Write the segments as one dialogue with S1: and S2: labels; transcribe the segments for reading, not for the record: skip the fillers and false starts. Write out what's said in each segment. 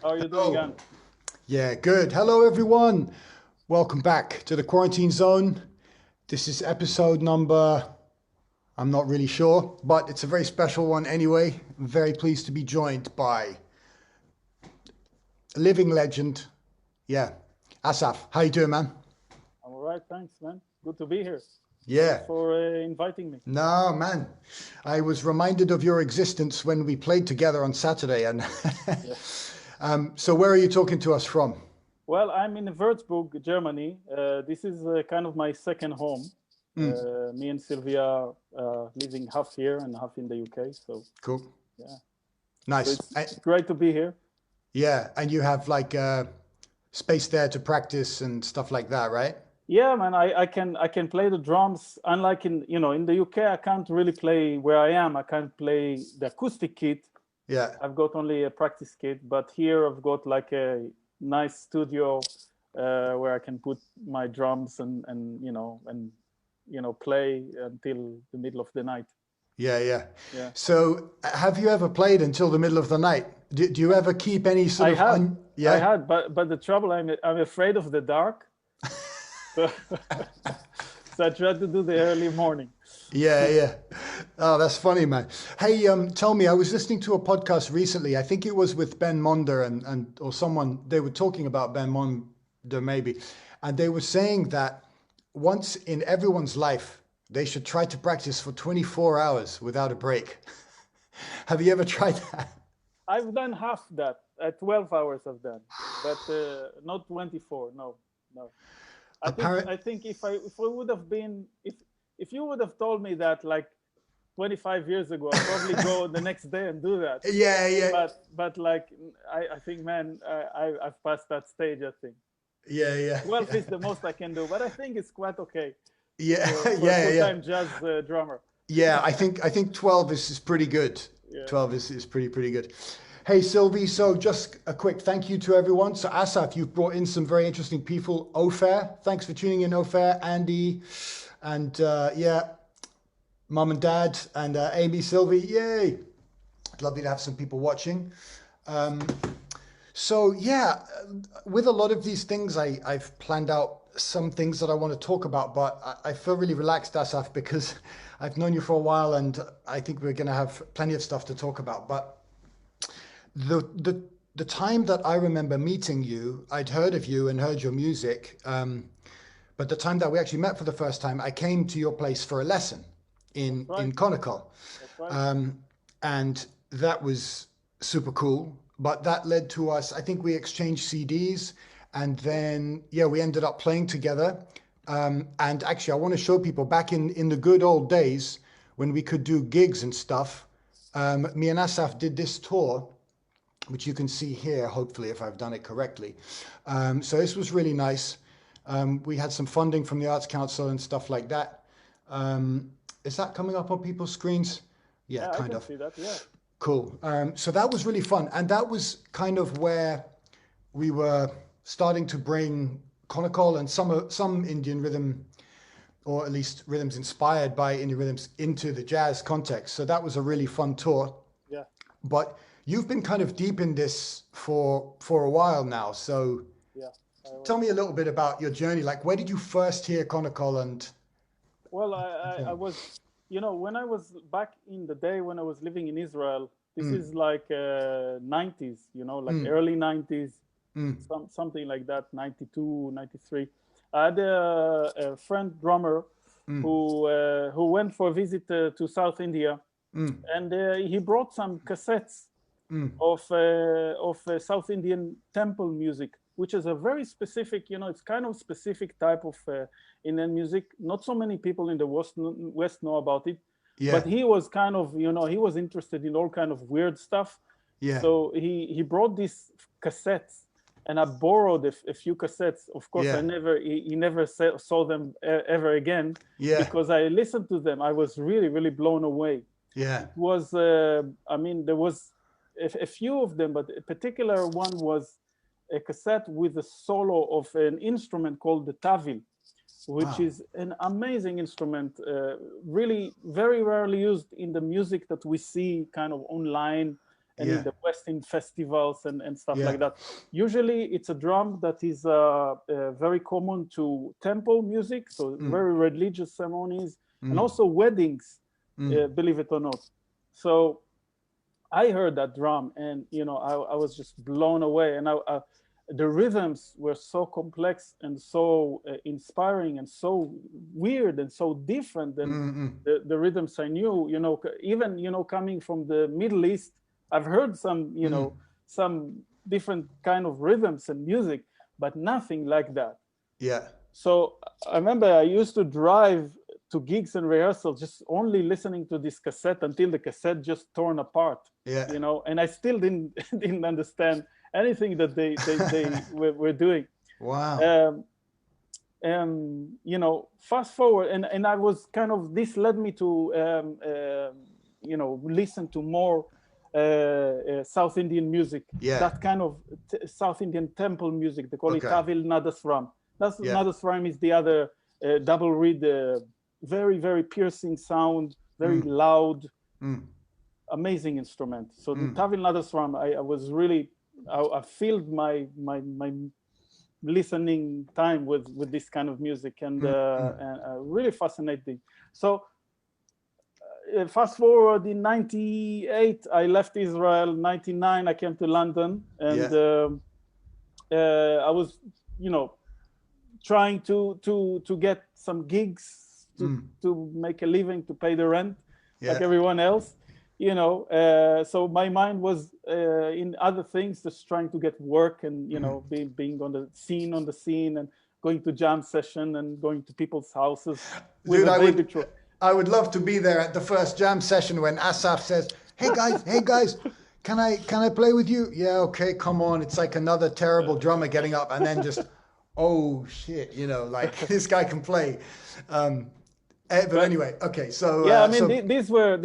S1: How are you doing,
S2: Hello.
S1: Gan?
S2: Yeah, good. Hello, everyone. Welcome back to the Quarantine Zone. This is episode number, I'm not really sure, but it's a very special one anyway. I'm very pleased to be joined by a living legend. Yeah, Asaf. How you doing, man?
S1: I'm all right, thanks, man. Good to be here. Thanks
S2: Yeah.
S1: for inviting me.
S2: No, man. I was reminded of your existence when we played together on Saturday. And
S1: Yeah.
S2: so, where are you talking to us from?
S1: Well, I'm in Würzburg, Germany. This is kind of my second home.
S2: Mm,
S1: Me and Sylvia living half here and half in the UK. So
S2: cool.
S1: yeah, so
S2: Nice.
S1: it's great to be here.
S2: Yeah, and you have like space there to practice and stuff like that, right?
S1: Yeah, man, I can play the drums. Unlike in the UK, I can't really play where I am. I can't play the acoustic kit.
S2: Yeah,
S1: I've got only a practice kit, but here I've got like a nice studio where I can put my drums and play until the middle of the night.
S2: yeah.
S1: Yeah,
S2: So, have you ever played until the middle of the night? Do you ever keep any sort
S1: I
S2: of
S1: had, I
S2: yeah?
S1: had, but the trouble I'm afraid of the dark, so so I try to do the early morning.
S2: Yeah. Oh, that's funny, man. Hey, tell me, I was listening to a podcast recently. I think it was with Ben Monder and or someone. They were talking about Ben Monder maybe, and they were saying that once in everyone's life, they should try to practice for 24 hours without a break. Have you ever tried that?
S1: I've done half that. 12 hours I've done, but not 24. No, no. I think
S2: Apparent.
S1: I think if I would have been if you would have told me that like 25 years ago, I'll probably go the next day and do that.
S2: Yeah.
S1: But like I think, man, I've passed that stage. I think
S2: Yeah.
S1: 12 is the most I can do, but I think it's quite okay
S2: Yeah,
S1: for a
S2: yeah.
S1: full-time jazz drummer.
S2: Yeah, I think 12 is pretty good.
S1: Yeah.
S2: 12 is pretty good. Hey Sylvie, so just a quick thank you to everyone. So Asaf, you've brought in some very interesting people. Ofair, thanks for tuning in, Ofair, Andy, and yeah, mum and dad, and Amy, Sylvie, yay! Lovely to have some people watching. Um, So yeah, with a lot of these things, I've planned out some things that I want to talk about, but I feel really relaxed, Asaf, because I've known you for a while, and I think we're going to have plenty of stuff to talk about. But the time that I remember meeting you, I'd heard of you and heard your music, but the time that we actually met for the first time, I came to your place for a lesson
S1: That's
S2: in
S1: right.
S2: konnakol.
S1: That's right.
S2: And that was super cool. But that led to us, I think we exchanged CDs and then, yeah, we ended up playing together. And actually, I want to show people back in the good old days when we could do gigs and stuff. Me and Asaf did this tour, which you can see here, hopefully, if I've done it correctly. So this was really nice. We had some funding from the Arts Council and stuff like that. Is that coming up on people's screens? Yeah,
S1: Yeah, I
S2: kind
S1: can
S2: of.
S1: see that. Yeah.
S2: Cool. So that was really fun. And that was kind of where we were starting to bring konnakol and some Indian rhythm, or at least rhythms inspired by Indian rhythms, into the jazz context. So that was a really fun tour.
S1: Yeah.
S2: But you've been kind of deep in this for a while now. So
S1: Yeah. I
S2: tell
S1: was.
S2: me a little bit about your journey. Like, where did you first hear konnakol and
S1: Well, I
S2: perform?
S1: was, when I was back in the day when I was living in Israel, this
S2: Mm,
S1: is like 90s, like
S2: mm,
S1: early 90s,
S2: mm,
S1: something like that, 92, 93. I had a friend drummer
S2: mm,
S1: who went for a visit to South India,
S2: mm,
S1: and he brought some cassettes
S2: mm.
S1: of South Indian temple music, which is a very specific, it's kind of specific type of Indian music. Not so many people in the West know about it,
S2: Yeah,
S1: but he was kind of, he was interested in all kind of weird stuff.
S2: yeah,
S1: So he brought these cassettes, and I borrowed a few cassettes. Of course,
S2: yeah,
S1: he never saw them ever again
S2: yeah,
S1: because I listened to them. I was really, really blown away.
S2: yeah.
S1: It was, I mean, there was a few of them, but a particular one was a cassette with a solo of an instrument called the tavil, which
S2: Wow.
S1: is an amazing instrument, really very rarely used in the music that we see kind of online and in
S2: Yeah.
S1: the West in festivals and stuff
S2: Yeah.
S1: like that. Usually it's a drum that is very common to temple music, so very religious ceremonies, and also weddings, believe it or not. So I heard that drum, and I was just blown away. And the rhythms were so complex and so inspiring and so weird and so different than the rhythms I knew. Even coming from the Middle East, I've heard some some different kind of rhythms and music, but nothing like that.
S2: Yeah.
S1: So I remember I used to drive to gigs and rehearsals just only listening to this cassette until the cassette just torn apart.
S2: Yeah.
S1: And I still didn't understand anything that they were doing.
S2: Wow.
S1: Fast forward, and I was kind of, this led me to listen to more South Indian music.
S2: Yeah.
S1: That kind of South Indian temple music. They call it
S2: Okay.
S1: Tavil Nadaswaram.
S2: Yeah.
S1: Nadaswaram is the other double reed, very, very piercing sound, very loud, amazing instrument. So the Tavil Nadaswaram, I was really, I filled my listening time with this kind of music, and really fascinating. So fast forward, in 98 I left Israel. 99 I came to London, and I was trying to get some gigs to make a living, to pay the rent, like everyone else. So my mind was in other things, just trying to get work, and being on the scene, and going to jam session and going to people's houses with
S2: Dude,
S1: a baby truck.
S2: I would love to be there at the first jam session when Asaf says, hey guys, can I play with you? Yeah, okay, come on. It's like another terrible drummer getting up, and then just, oh shit, like this guy can play. But anyway, okay, so
S1: yeah, I mean, these were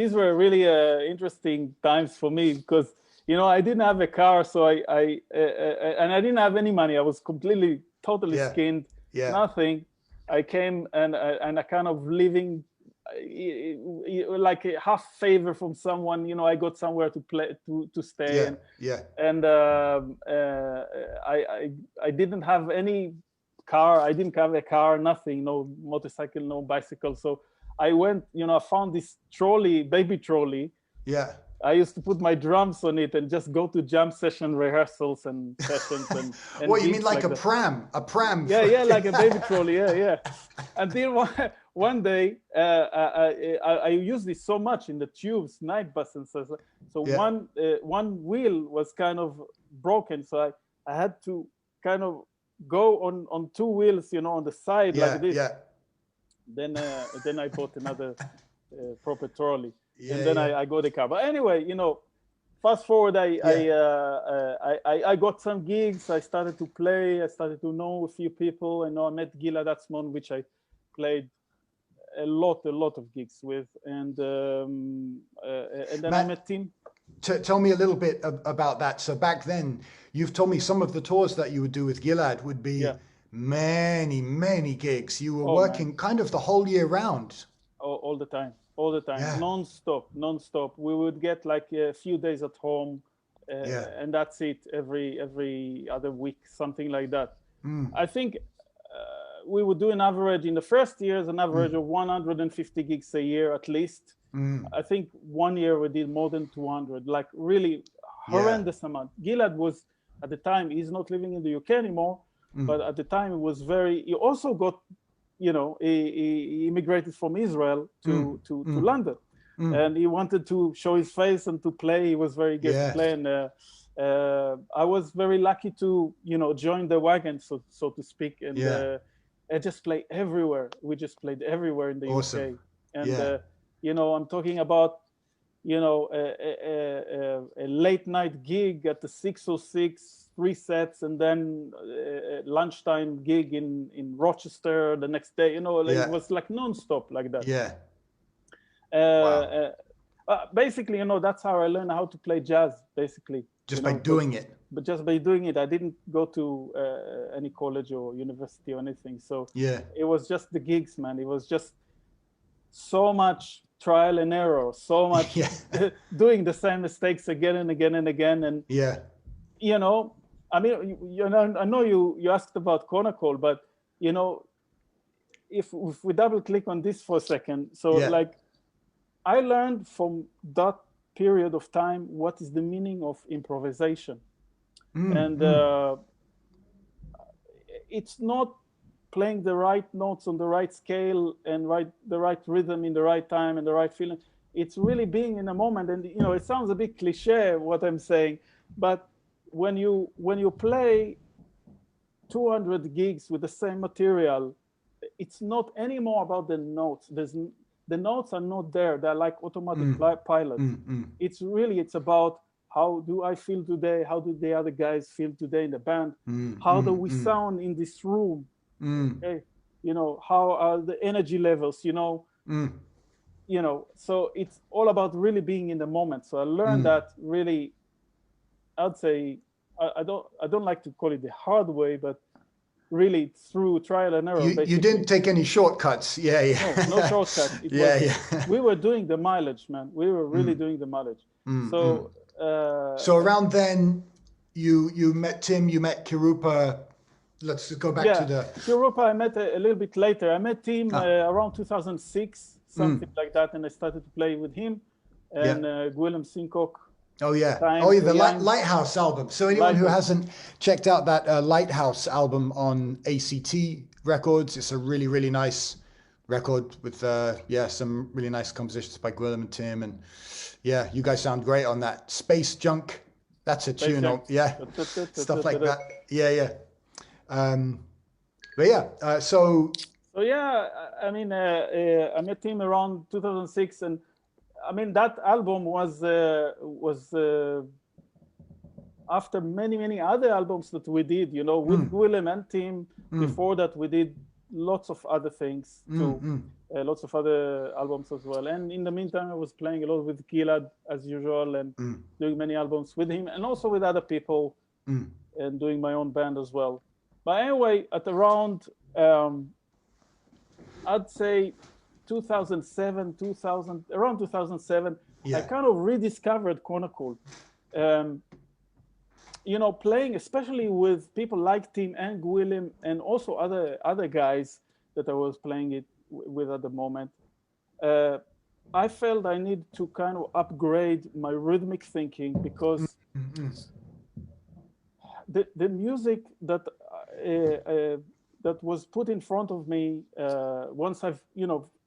S1: really interesting times for me, because I didn't have a car, so I and I didn't have any money. I was totally skinned, nothing. I came and I kind of living like a half favor from someone. I got somewhere to stay, and I didn't have any car. I didn't have a car, nothing, no motorcycle, no bicycle. So I went, I found this baby trolley.
S2: Yeah.
S1: I used to put my drums on it and just go to jam session rehearsals and sessions and
S2: what, you mean like a pram? A pram?
S1: Yeah, like a baby trolley. Yeah. Until one day, I used this so much in the tubes, night buses. So one wheel was kind of broken, so I had to kind of go on two wheels, on the side, like this.
S2: Yeah.
S1: Then I bought another proper trolley, and then I got a car. But anyway, fast forward, I got some gigs. I started to play. I started to know a few people. I met Gilad Atzmon, which I played a lot of gigs with, and then Matt, I met Tim.
S2: Tell me a little bit about that. So back then, you've told me some of the tours that you would do with Gilad would be many gigs. You were working kind of the whole year round.
S1: All the time, non-stop. We would get like a few days at home, and that's it. Every other week, something like that. I think we would do an average in the first years, an average of 150 gigs a year at least. I think one year we did more than 200, like really horrendous amount. Gilad was, at the time, he's not living in the UK anymore, but at the time it was he also got, he immigrated from Israel to London, and he wanted to show his face and to play. He was very good to play, and I was very lucky to, join the wagon, so to speak, and I just played everywhere. We just played everywhere in the UK, and I'm talking about, a late night gig at the 606, 3 sets, and then lunchtime gig in Rochester the next day. It was like non-stop like that. Basically, that's how I learned how to play jazz. Basically,
S2: just by doing it.
S1: But just by doing it, I didn't go to any college or university or anything. So it was just the gigs, man. It was just so much trial and error, so much doing the same mistakes again and again and again. And you know, I mean, you know, I know you asked about konnakol, but you know, if we double click on this for a second, so like I learned from that period of time what is the meaning of improvisation. And it's not playing the right notes on the right scale and the right rhythm in the right time and the right feeling. It's really being in a moment. And you know, it sounds a bit cliche what I'm saying, but when you play 200 gigs with the same material, it's not anymore about the notes. The notes are not there. They're like automatic pilots. It's about how do I feel today? How do the other guys feel today in the band? How do we sound in this room? Okay, you know, how are the energy levels? You know, so it's all about really being in the moment. So I learned that really. I'd say I don't like to call it the hard way, but really through trial and error.
S2: You didn't take any shortcuts.
S1: No shortcuts. We were doing the mileage, man. We were really doing the mileage. So
S2: around then you met Tim, you met Kirupa. Let's go back to the
S1: Kirupa. I met a little bit later. I met Tim around 2006, something like that, and I started to play with him and Gwilym Sincock.
S2: The Lighthouse album. So anyone who hasn't checked out that Lighthouse album on ACT Records, it's a really, really nice record with some really nice compositions by Gwilym and Tim, and you guys sound great on that. Space Junk, that's a tune. Stuff like that.
S1: I mean, I met him around 2006, and I mean, that album was after many other albums that we did, you know, with Gwilym and Tim. Before that, we did lots of other things too, lots of other albums as well. And in the meantime, I was playing a lot with Gilad as usual, and doing many albums with him, and also with other people, and doing my own band as well. But anyway, at around, I'd say 2007, around 2007, I kind of rediscovered konnakol. You know, playing especially with people like Tim and Gwilym, and also other guys that I was playing it with at the moment. I felt I need to kind of upgrade my rhythmic thinking, because the music that was put in front of me once I've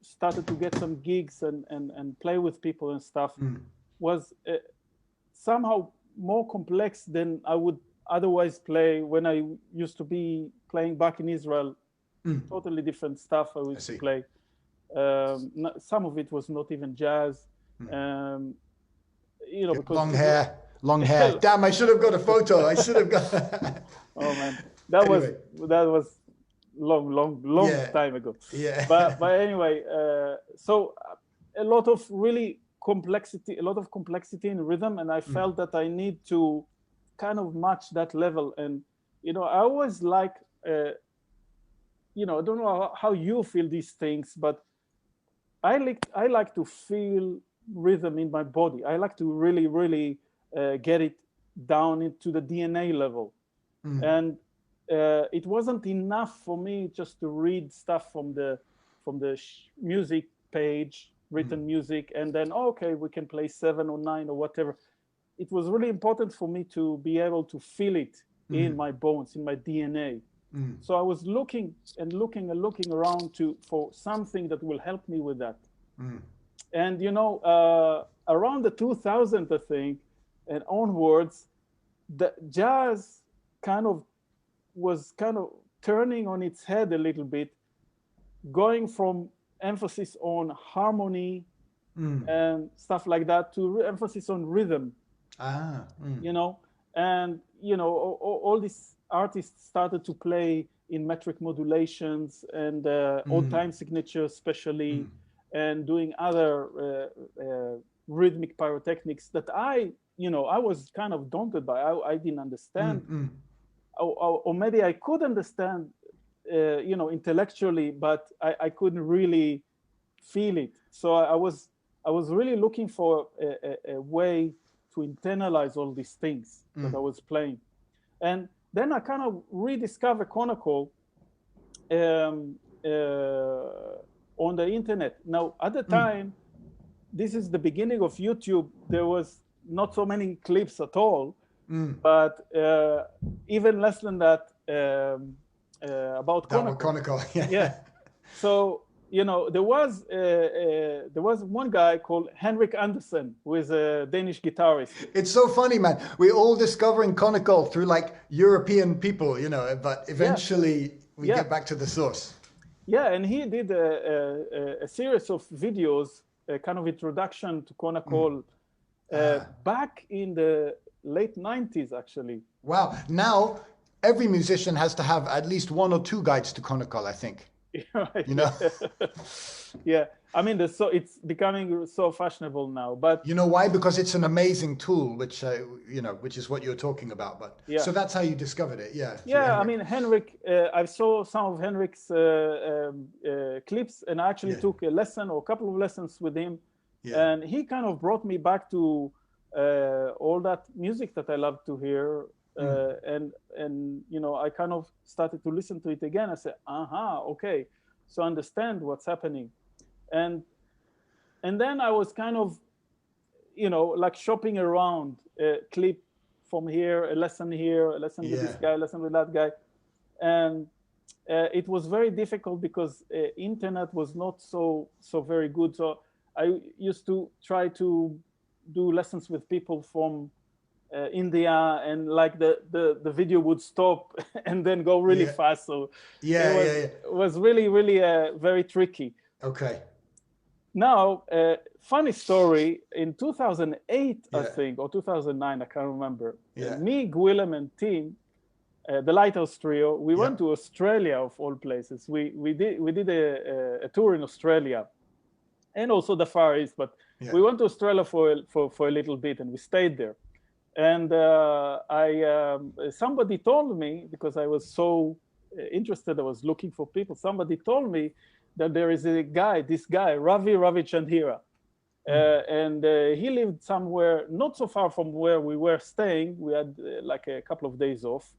S1: started to get some gigs and play with people and stuff was somehow more complex than I would otherwise play when I used to be playing back in Israel. Totally different stuff I used to play. Some of it was not even jazz. Because
S2: long hair. Damn, I should have got a photo. I should have got.
S1: Oh man, that was long time ago. But anyway, so a lot of complexity in rhythm, and I felt that I need to kind of match that level. And I always like I don't know how you feel these things, but I like to feel rhythm in my body. I like to really get it down into the DNA level. And it wasn't enough for me just to read stuff from the music page, written music, and then okay, we can play 7 or 9 or whatever. It was really important for me to be able to feel it in my bones, in my DNA. So I was looking around for something that will help me with that. And around the 2000s, I think, and onwards, the jazz was turning on its head a little bit, going from emphasis on harmony and stuff like that to emphasis on rhythm. And all these artists started to play in metric modulations and old time signatures especially, and doing other rhythmic pyrotechnics that I was kind of daunted by. I didn't understand, or maybe I could understand intellectually, but I couldn't really feel it. So I was I was really looking for a way to internalize all these things that I was playing. And then I kind of rediscovered konnakol on the internet. Now, at the time, this is the beginning of YouTube. There was not so many clips at all, but even less than that about
S2: konnakol.
S1: Yeah. So, you know, there was one guy called Henrik Andersen, who is a Danish guitarist.
S2: It's so funny, man. We're all discovering konnakol through like European people, you know, but eventually we get back to the source.
S1: Yeah, and he did a series of videos, a kind of introduction to konnakol back in the late 90s, actually.
S2: Wow. Now, every musician has to have at least 1 or 2 guides to konnakol, I think.
S1: Right.
S2: You know?
S1: Yeah. I mean, it's becoming so fashionable now, but
S2: you know why? Because it's an amazing tool, which you know, which is what you're talking about. But so that's how you discovered it, yeah.
S1: Yeah, I mean, Henrik. I saw some of Henrik's clips, and I actually took a lesson or a couple of lessons with him, and he kind of brought me back to all that music that I love to hear, and you know, I kind of started to listen to it again. I said, okay, so I understand what's happening. And then I was kind of, you know, like shopping around, a clip from here, a lesson with this guy, a lesson with that guy. And it was very difficult because internet was not so very good. So I used to try to do lessons with people from India, and like the video would stop and then go really fast. So it was really very tricky.
S2: Okay.
S1: Now, funny story, in 2008, I think, or 2009, I can't remember. Me, Gwilym, and Tim, the Lighthouse Trio, we went to Australia, of all places. We did a tour in Australia, and also the Far East, but we went to Australia for a little bit, and we stayed there. And somebody told me, because I was so interested, I was looking for people, somebody told me that there is this guy, Ravi Chandhira. And he lived somewhere not so far from where we were staying. We had like a couple of days off.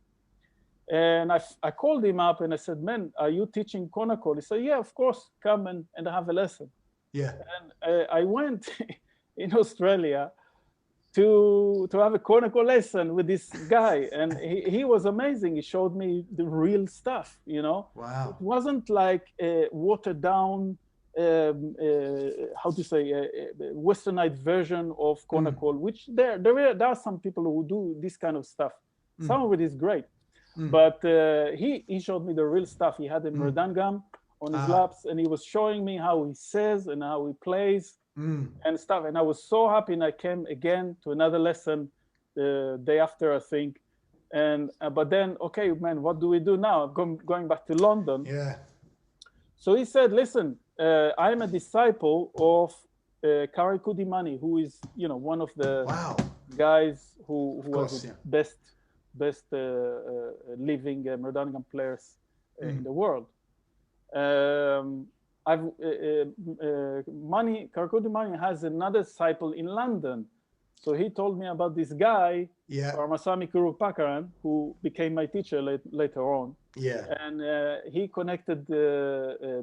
S1: And I called him up and I said, man, are you teaching konnakol? He said, yeah, of course, come and have a lesson.
S2: Yeah.
S1: And I went in Australia to have a konnakol lesson with this guy, and he was amazing. He showed me the real stuff, you know.
S2: Wow.
S1: It wasn't like a watered down, how to say, a westernized version of konnakol, which there are some people who do this kind of stuff. Some of it is great, but he showed me the real stuff. He had a mridangam on his laps, and he was showing me how he says and how he plays. And stuff, and I was so happy, and I came again to another lesson the day after, I think. And but then, okay, man, what do we do now? I'm going back to London.
S2: Yeah.
S1: So he said, listen, I'm a disciple of Kari Kudimani, who is, you know, one of the guys who was the best living mridangam players in the world. Kari Kudimani has another disciple in London. So he told me about this guy, Paramaswamy Kurupakaran, who became my teacher later on.
S2: Yeah.
S1: And he connected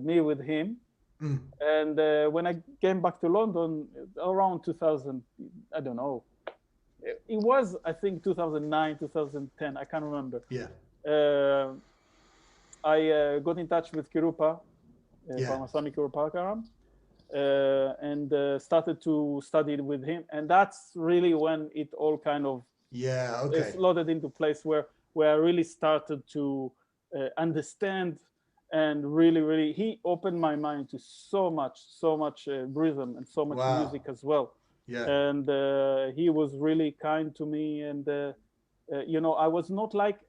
S1: me with him. And when I came back to London around 2000, I don't know. It was, I think, 2009, 2010. I can't remember.
S2: Yeah.
S1: I got in touch with Kirupa. Paramaswamy Kurupakaran, and started to study with him, and that's really when it all kind of slotted into place where I really started to understand, and really he opened my mind to so much rhythm and so much music as well. And he was really kind to me, and you know, I was not like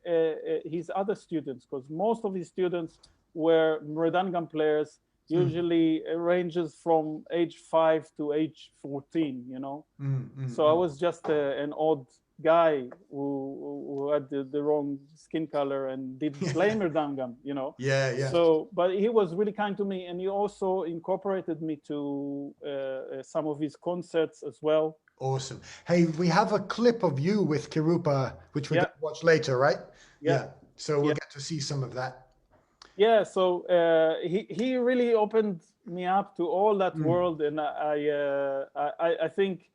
S1: his other students, because most of his students were mridangam players, usually ranges from age 5 to age 14, you know. So I was just an odd guy who had the wrong skin color and didn't play Merdangam, you know.
S2: Yeah.
S1: So, but he was really kind to me, and he also incorporated me to some of his concerts as well.
S2: Awesome. Hey, we have a clip of you with Kirupa, which we're going to watch later, right? Yeah. So we'll get to see some of that.
S1: Yeah. So he really opened me up to all that world, and I think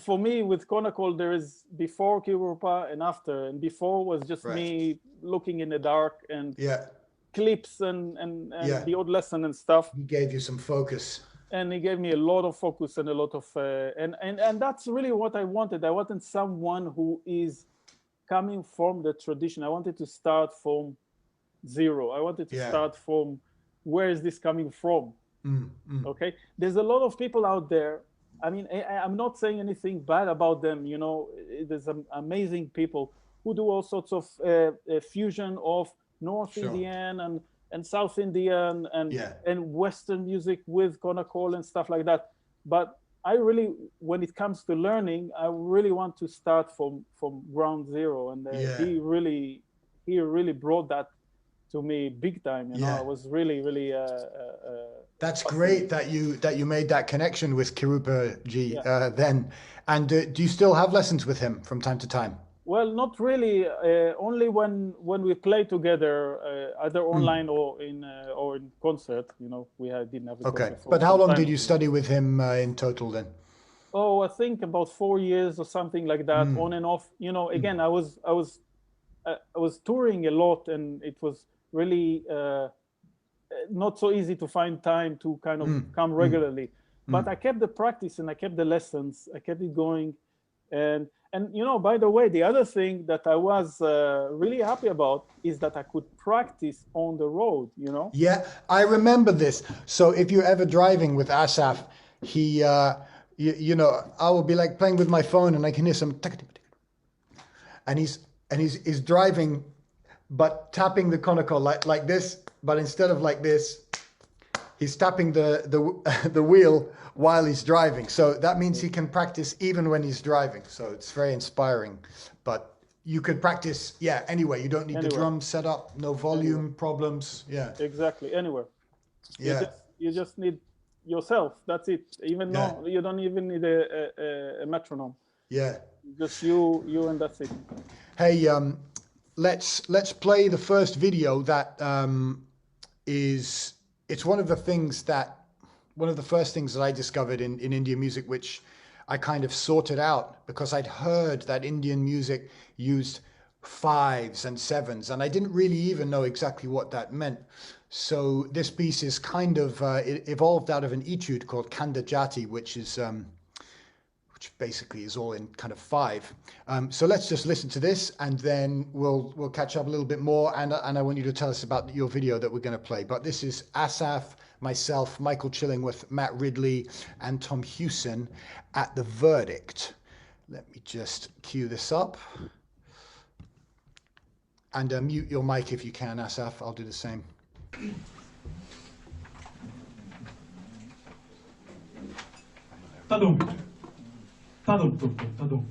S1: for me with Konnakol there is before Kirupa and after, and before was just me looking in the dark and clips and the odd lesson and stuff.
S2: He gave you some focus.
S1: And he gave me a lot of focus and a lot of and that's really what I wanted. I wanted someone who is coming from the tradition. I wanted to start from zero. I wanted to start from where is this coming from. Okay, there's a lot of people out there. I mean, I'm not saying anything bad about them, you know. There's some amazing people who do all sorts of fusion of North Indian and South Indian and Western music with konnakol and stuff like that. But I really, when it comes to learning, I really want to start from ground zero. And he really brought that to me big time. You know, I was really.
S2: That's great that you made that connection with Kirupa Ji then. And do you still have lessons with him from time to time?
S1: Well, not really. Only when we play together, either online or in concert. You know, we didn't have a concert.
S2: But how long did you study with him in total then?
S1: Oh, I think about 4 years or something like that, on and off. You know, again, I was touring a lot, and it was really not so easy to find time to kind of come regularly. But I kept the practice and I kept the lessons. I kept it going, and you know, by the way, the other thing that I was really happy about is that I could practice on the road, you know?
S2: Yeah, I remember this. So if you're ever driving with Asaf, he, you know, I will be like playing with my phone and I can hear some, and he's driving, but tapping the konnakol like this, but instead of like this, he's tapping the wheel while he's driving. So that means he can practice even when he's driving. So it's very inspiring. But you could practice, anyway. You don't need the drum set up, no volume problems. Yeah.
S1: Exactly, anywhere. You just need yourself. That's it. Even though you don't even need a metronome.
S2: Yeah.
S1: Just you and that's it.
S2: Hey, let's play the first video that it's one of the first things that I discovered in Indian music, which I kind of sorted out because I'd heard that Indian music used 5s and 7s, and I didn't really even know exactly what that meant. So this piece is kind of it evolved out of an etude called Kanda Jati, which basically is all in kind of 5. So let's just listen to this, and then we'll catch up a little bit more. And I want you to tell us about your video that we're going to play. But this is Asaf, myself, Michael Chillingworth, Matt Ridley, and Tom Hewson at The Verdict. Let me just cue this up. And mute your mic if you can, Asaf. I'll do the same.
S3: Tadum. Tadum, tadum.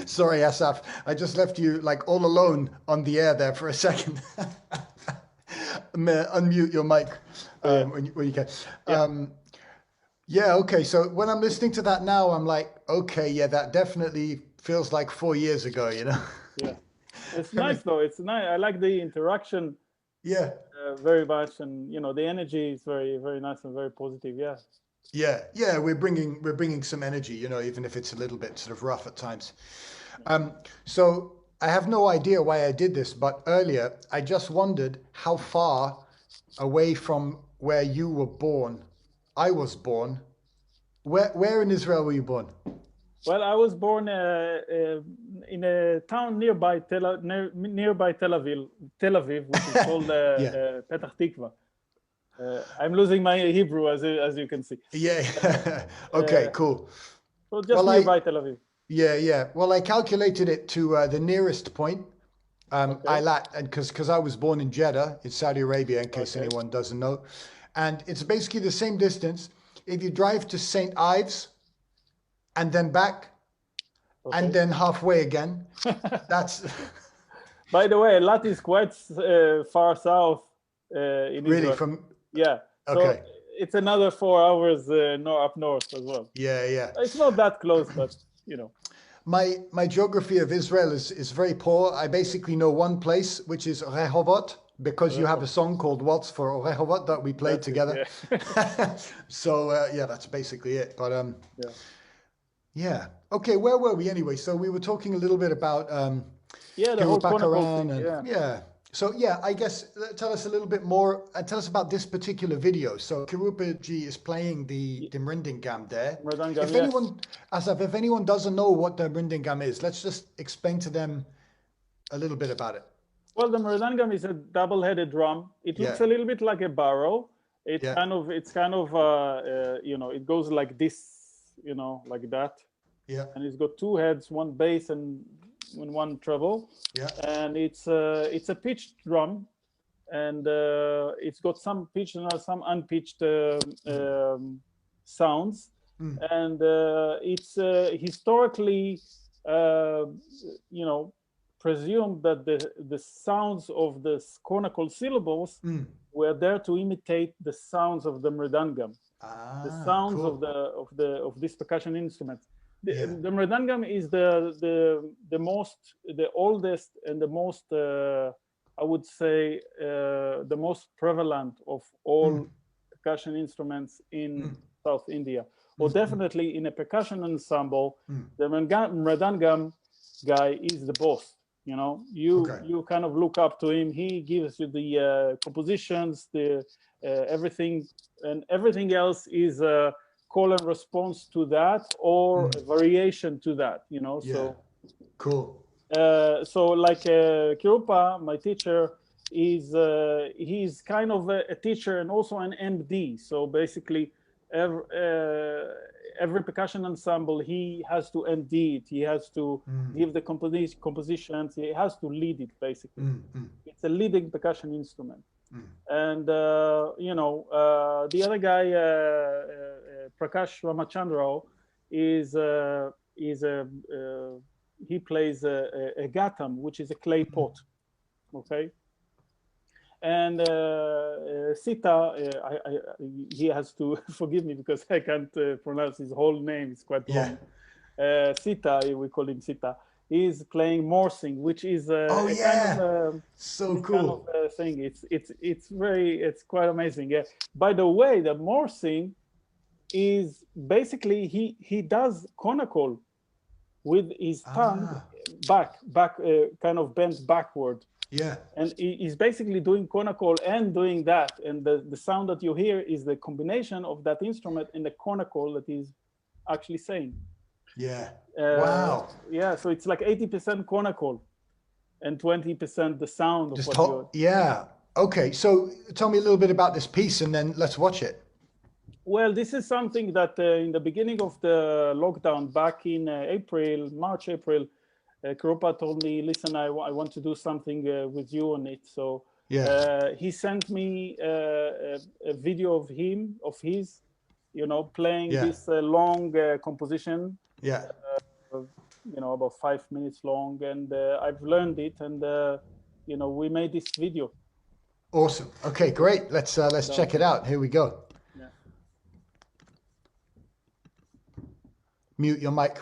S2: Sorry, Asaf, I just left you like all alone on the air there for a second. Unmute your mic when you can. Yeah, okay. So when I'm listening to that now, I'm like, okay, yeah, that definitely feels like 4 years ago, you know?
S1: Yeah, it's nice though. It's nice. I like the interaction.
S2: Yeah.
S1: Very much, and you know, the energy is very, very nice and very positive. Yeah.
S2: Yeah, we're bringing some energy, you know, even if it's a little bit sort of rough at times. So I have no idea why I did this, but earlier I just wondered how far away from where you were born I was born. Where in Israel were you born?
S1: Well, I was born in a town nearby Tel Aviv, which is called Petach Tikva. I'm losing my Hebrew as you can see.
S2: Yeah. Okay, cool.
S1: So just nearby Tel Aviv.
S2: Yeah, yeah. Well, I calculated it to the nearest point.
S1: Okay.
S2: And because I was born in Jeddah, in Saudi Arabia, in case
S1: Okay.
S2: anyone doesn't know, and it's basically the same distance. If you drive to St. Ives and then back and
S1: Okay.
S2: then halfway again, that's
S1: By the way, Eilat is quite far south in
S2: really
S1: Israel.
S2: from.
S1: Yeah. So
S2: Okay.
S1: it's another 4 hours up north as well.
S2: Yeah, yeah.
S1: It's not that close, but you know.
S2: My geography of Israel is very poor. I basically know one place, which is Rehovot, because you have a song called Waltz for Rehovot that we played
S1: That's it,
S2: together.
S1: yeah.
S2: So yeah, that's basically it. But
S1: Yeah.
S2: yeah. Okay, where were we anyway? So we were talking a little bit about
S1: Yeah, the whole konnakol thing.
S2: Kirupacaran and
S1: Yeah.
S2: yeah. So yeah, I guess tell us a little bit more. Tell us about this particular video. So Kirupaji is playing the Mrindingam there.
S1: Mridangam,
S2: If
S1: yes.
S2: anyone, Asaf, if anyone doesn't know what the Mrindingam is, let's just explain to them a little bit about it.
S1: Well, the Mridangam is a double-headed drum. It looks a little bit like a barrel. It's kind of, you know, it goes like this, you know, like that.
S2: Yeah.
S1: And it's got two heads, one bass and one treble.
S2: Yeah.
S1: And it's a pitched drum, and it's got some pitched and some unpitched sounds. And it's historically, you know, presumed that the sounds of the konnakol syllables were there to imitate the sounds of the mridangam, the sounds cool. of this percussion instrument. The mridangam is the oldest and the most I would say the most prevalent of all percussion instruments in South India, or definitely in a percussion ensemble. The mridangam guy is the boss. You know, you kind of look up to him. He gives you the compositions, the everything, and everything else is call and response to that, or a variation to that. You know, so
S2: cool.
S1: So like Kirupa, my teacher, is he's kind of a teacher and also an MD. So basically, every percussion ensemble, he has to MD it. He has to give the compositions. He has to lead it, basically. It's a leading percussion instrument. And, you know, the other guy, Prakash Ramachandra, he plays a gatam, which is a clay pot, okay? And Sita, he has to forgive me because I can't pronounce his whole name. It's quite long. Sita, we call him Sita. He's playing morsing, which is kind of
S2: so cool
S1: kind of thing. It's quite amazing. Yeah. By the way, the morsing is basically he does konnakol with his tongue back kind of bent backward.
S2: Yeah.
S1: And he's basically doing konnakol and doing that. And the sound that you hear is the combination of that instrument and the konnakol that he's actually saying.
S2: Yeah. Wow.
S1: Yeah. So it's like 80% konnakol and 20% the sound of what you're...
S2: Yeah. Okay. So tell me a little bit about this piece and then let's watch it.
S1: Well, this is something that in the beginning of the lockdown back in March, April, Kirupa told me, listen, I want to do something with you on it. So he sent me a video of his, you know, playing this long composition.
S2: Yeah.
S1: You know, about 5 minutes long. And I've learned it. And, you know, we made this video.
S2: Awesome. Okay, great. Let's check it out. Here we go.
S1: Yeah.
S2: Mute your mic.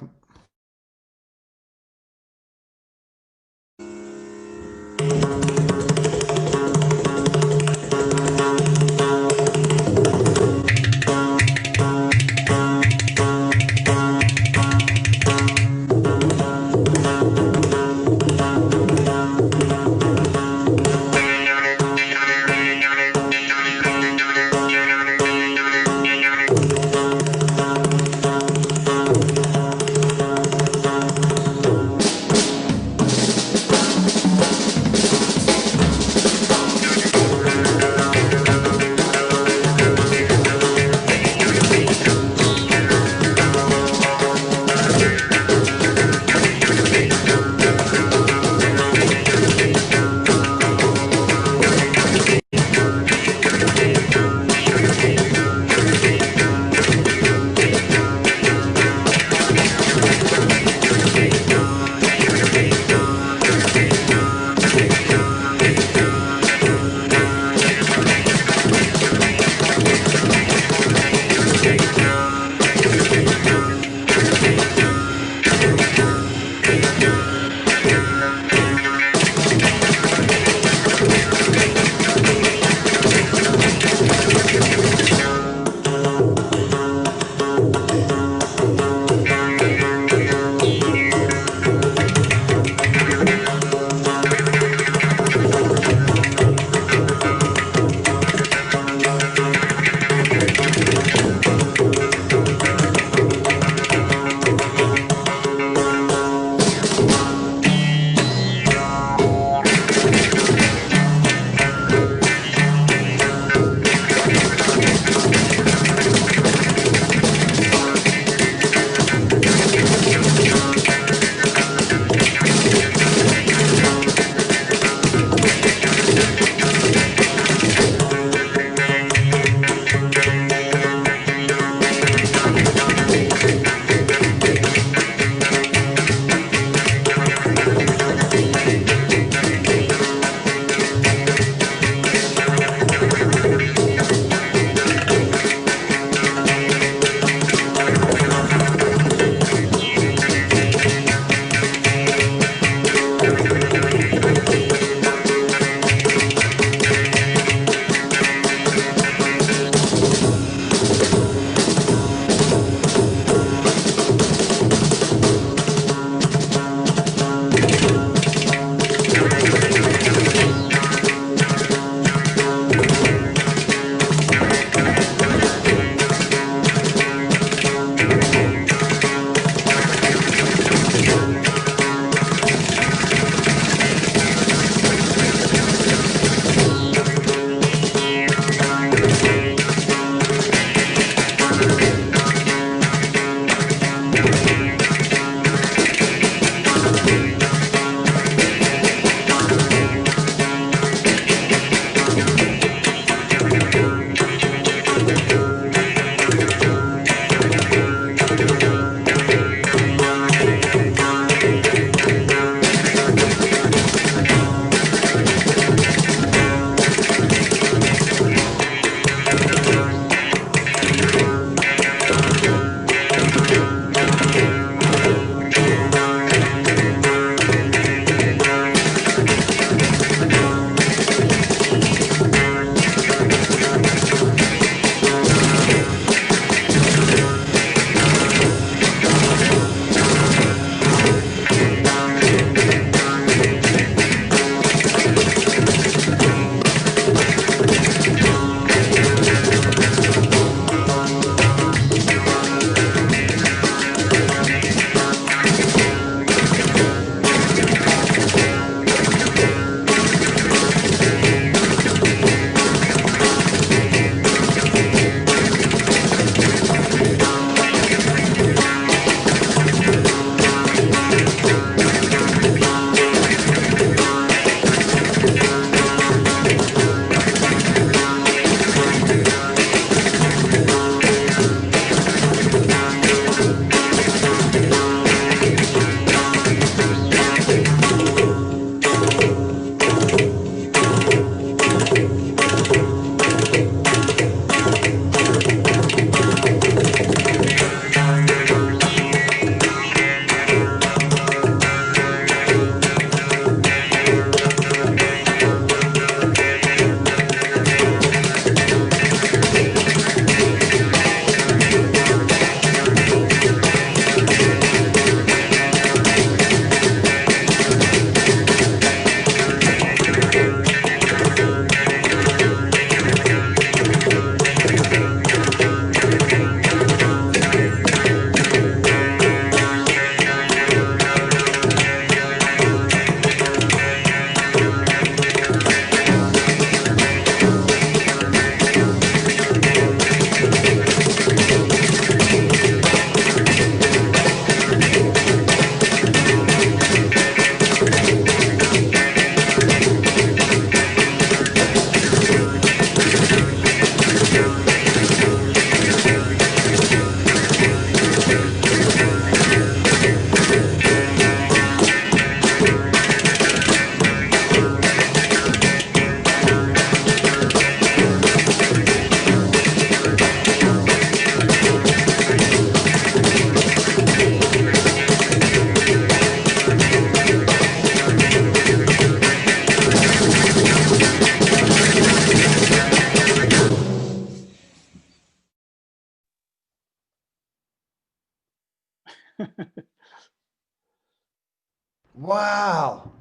S2: Wow.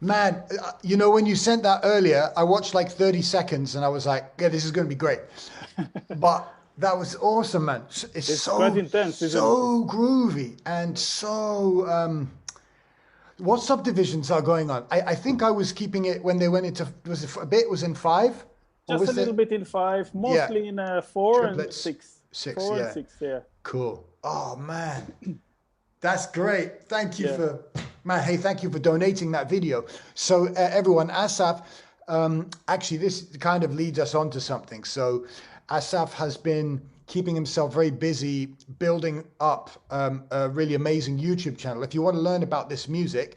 S2: Man, you know, when you sent that earlier, I watched like 30 seconds and I was like, yeah, this is going to be great. But that was awesome, man.
S1: It's quite intense, isn't it?
S2: So groovy and so, what subdivisions are going on? I think I was keeping it when they went into, was it a bit, was in 5? Or
S1: Just
S2: was
S1: a little bit in 5,
S2: Yeah.
S1: mostly in 4 and
S2: Triplets.
S1: 6.
S2: 6,
S1: 4 and
S2: yeah.
S1: 6, yeah.
S2: Cool. Oh, man. That's great. Thank you
S1: Yeah.
S2: for, man, hey, thank you for donating that video. So everyone, Asaf, actually this kind of leads us on to something. So Asaf has been keeping himself very busy building up a really amazing YouTube channel. If you want to learn about this music,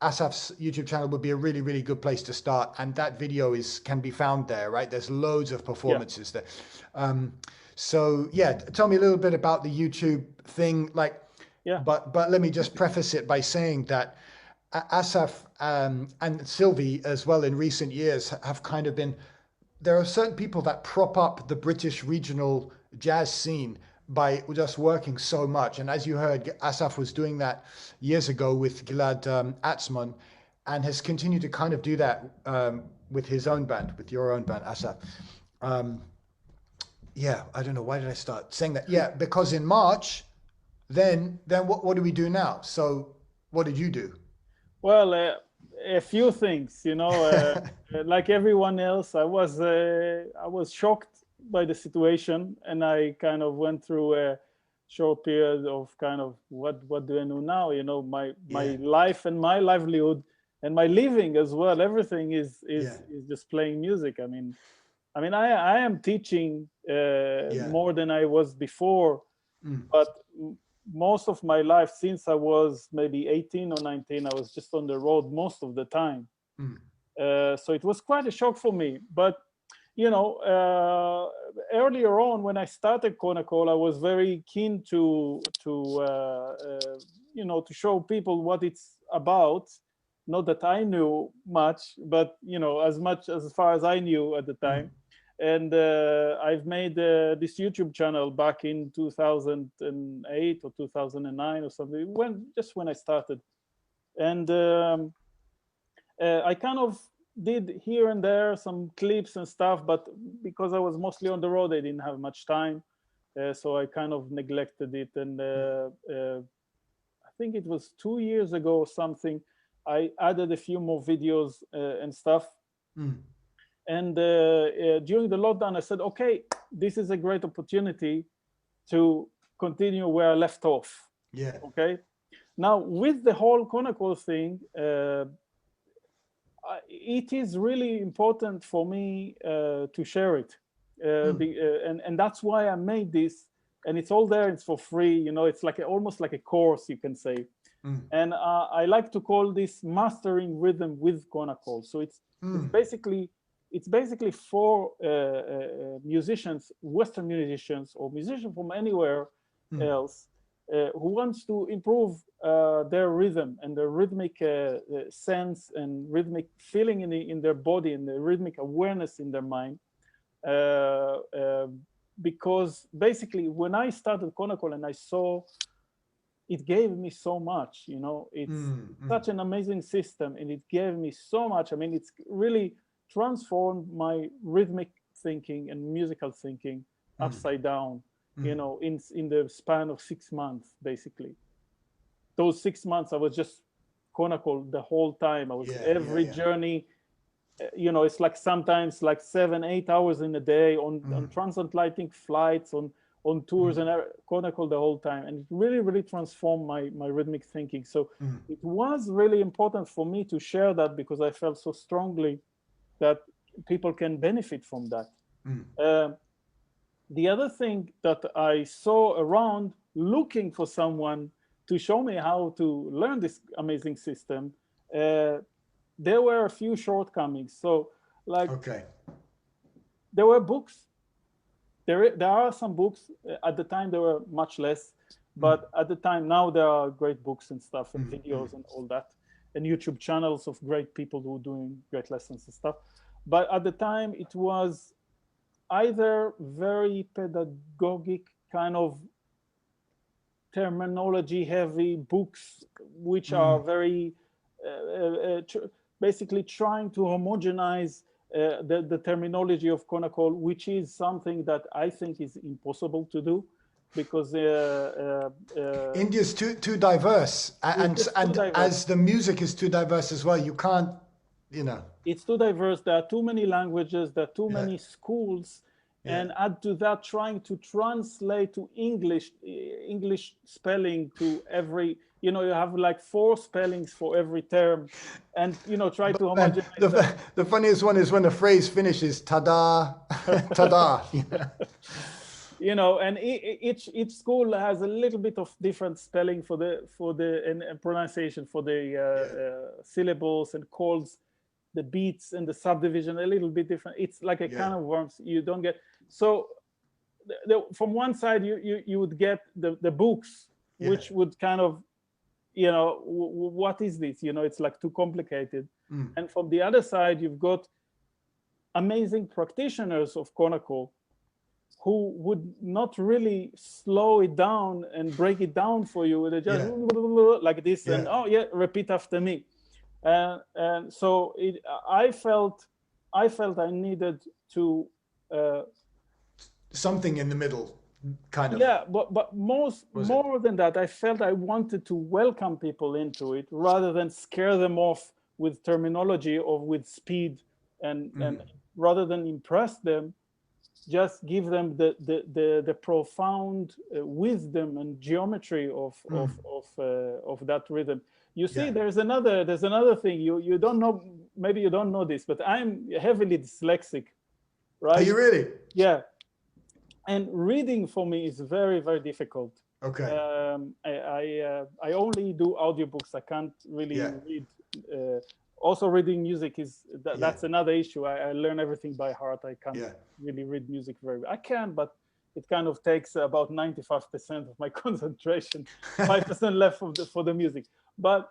S2: Asaf's YouTube channel would be a really, really good place to start. And that video can be found there, right? There's loads of performances there. So yeah, tell me a little bit about the YouTube thing. Like,
S1: Yeah.
S2: But let me just preface it by saying that Asaf and Sylvie as well in recent years have kind of been, there are certain people that prop up the British regional jazz scene by just working so much. And as you heard, Asaf was doing that years ago with Gilad Atzmon and has continued to kind of do that with his own band, with your own band, Asaf. Yeah, I don't know, why did I start saying that? Yeah, because in March, then what do we do now? So what did you do?
S1: Well, a few things, you know, like everyone else, I was shocked by the situation, and I kind of went through a short period of kind of what do I do now? You know, my life and my livelihood and my living as well. Everything is just playing music. I mean, I am teaching more than I was before, but most of my life, since I was maybe 18 or 19, I was just on the road most of the time. So it was quite a shock for me. But, you know, earlier on when I started Konnakol, I was very keen to you know, to show people what it's about. Not that I knew much, but, you know, as far as I knew at the time. And I've made this YouTube channel back in 2008 or 2009 or something, just when I started. And I kind of did here and there some clips and stuff, but because I was mostly on the road, I didn't have much time. So I kind of neglected it. And I think it was 2 years ago or something, I added a few more videos and stuff. And during the lockdown, I said, okay, this is a great opportunity to continue where I left off.
S2: Yeah.
S1: Okay. Now, with the whole konnakol thing, it is really important for me to share it. And that's why I made this. And it's all there. It's for free. You know, it's like almost like a course, you can say. And I like to call this mastering rhythm with konnakol. So it's basically for musicians, Western musicians, or musicians from anywhere else who wants to improve their rhythm and their rhythmic sense and rhythmic feeling in their body and the rhythmic awareness in their mind. Because basically, when I started konnakol and I saw, it gave me so much, you know, it's such an amazing system, and it gave me so much. I mean, it's really transformed my rhythmic thinking and musical thinking upside down, you know, in the span of 6 months, basically. Those 6 months, I was just konnakol the whole time. I was every journey, you know, it's like sometimes like 7-8 hours in a day on transatlantic flights, on tours and konnakol the whole time. And it really, really transformed my rhythmic thinking. So it was really important for me to share that, because I felt so strongly that people can benefit from that. The other thing that I saw around looking for someone to show me how to learn this amazing system, there were a few shortcomings. So like, there were books. There are some books. At the time, there were much less. But at the time, now there are great books and stuff and videos and all that. And YouTube channels of great people who are doing great lessons and stuff. But at the time, it was either very pedagogic kind of terminology heavy books, which are very basically trying to homogenize the terminology of konnakol, which is something that I think is impossible to do, because
S2: India's too diverse, and
S1: diverse.
S2: As the music is too diverse as well, you can't, you know.
S1: It's too diverse. There are too many languages. There are too many schools. And add to that, trying to translate to English spelling to every, you know, you have like 4 spellings for every term, and, you know, try to homogenize.
S2: The funniest one is when the phrase finishes, ta-da, ta-da.
S1: You know, and each school has a little bit of different spelling for the and pronunciation for the syllables and chords, the beats and the subdivision a little bit different. It's like a kind of worms. You don't get. So from one side you would get the books, which would kind of, you know, what is this, you know, it's like too complicated. And from the other side you've got amazing practitioners of konnakol who would not really slow it down and break it down for you. They just like this and repeat after me. And so I felt I needed to
S2: something in the middle, kind of.
S1: Yeah, but more than that, I felt I wanted to welcome people into it rather than scare them off with terminology or with speed, and rather than impress them, just give them the profound wisdom and geometry of that rhythm. You see, there's another thing you don't know. Maybe you don't know this, but I'm heavily dyslexic, right?
S2: Are you really?
S1: Yeah, and reading for me is very, very difficult.
S2: Okay.
S1: I only do audiobooks. I can't really read. Also, reading music that's another issue. I learn everything by heart. I can't really read music very well. I can, but it kind of takes about 95% of my concentration, 5% left for the music. But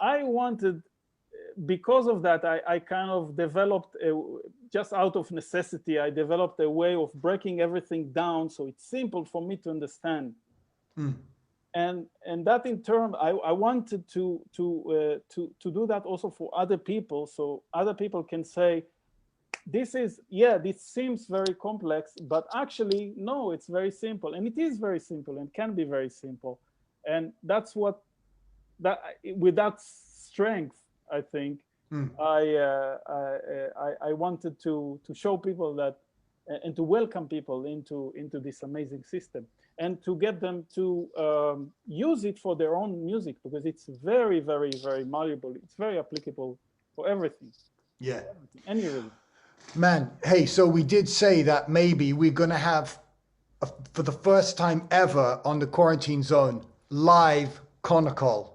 S1: I wanted, because of that, I kind of developed, just out of necessity, I developed a way of breaking everything down so it's simple for me to understand. And that in turn, I wanted to do that also for other people, so other people can say, this seems very complex, but actually, no, it's very simple. And it is very simple and can be very simple. And that's what, with that strength, I think, I wanted to show people that, and to welcome people into this amazing system, and to get them to use it for their own music, because it's very, very, very malleable. It's very applicable for everything.
S2: Yeah.
S1: Any rhythm.
S2: Man, hey, so we did say that maybe we're going to have, for the first time ever on the Quarantine Zone, live konnakol.